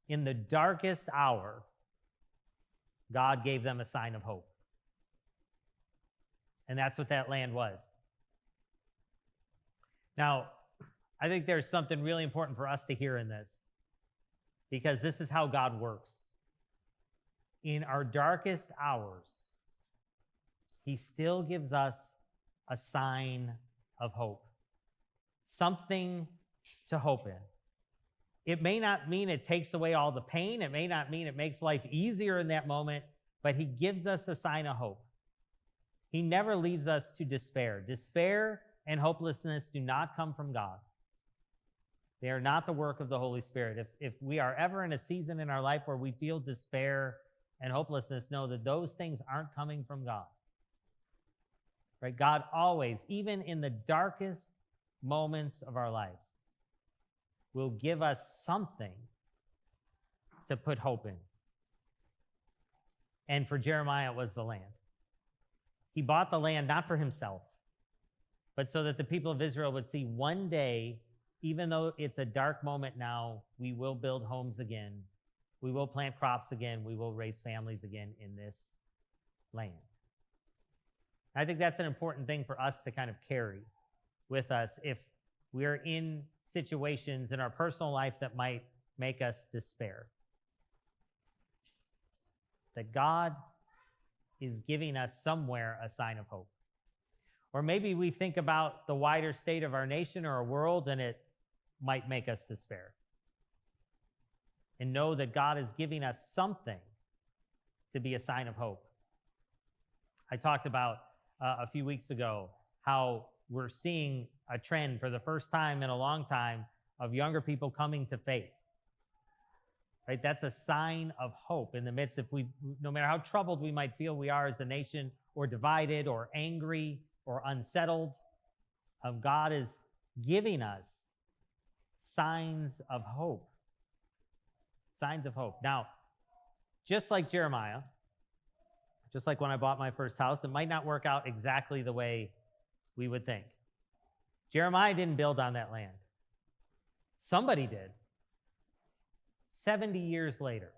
In the darkest hour, God gave them a sign of hope. And that's what that land was. Now, I think there's something really important for us to hear in this, because this is how God works. In our darkest hours, he still gives us a sign of hope, something to hope in. It may not mean it takes away all the pain. It may not mean it makes life easier in that moment, but he gives us a sign of hope. He never leaves us to despair. Despair and hopelessness do not come from God. They are not the work of the Holy Spirit. If we are ever in a season in our life where we feel despair and hopelessness, know that those things aren't coming from God. Right? God always, even in the darkest moments of our lives, will give us something to put hope in. And for Jeremiah, it was the land. He bought the land not for himself, but so that the people of Israel would see one day, even though it's a dark moment now, we will build homes again. We will plant crops again. We will raise families again in this land. I think that's an important thing for us to kind of carry with us if we're in situations in our personal life that might make us despair. That God is giving us somewhere a sign of hope. Or maybe we think about the wider state of our nation or our world, and it might make us despair. And know that God is giving us something to be a sign of hope. I talked about a few weeks ago how we're seeing a trend for the first time in a long time of younger people coming to faith. Right? That's a sign of hope in the midst of no matter how troubled we might feel we are as a nation, or divided, or angry, or unsettled, God is giving us signs of hope. Signs of hope. Now, just like Jeremiah, just like when I bought my first house, it might not work out exactly the way we would think. Jeremiah didn't build on that land. Somebody did. 70 years later,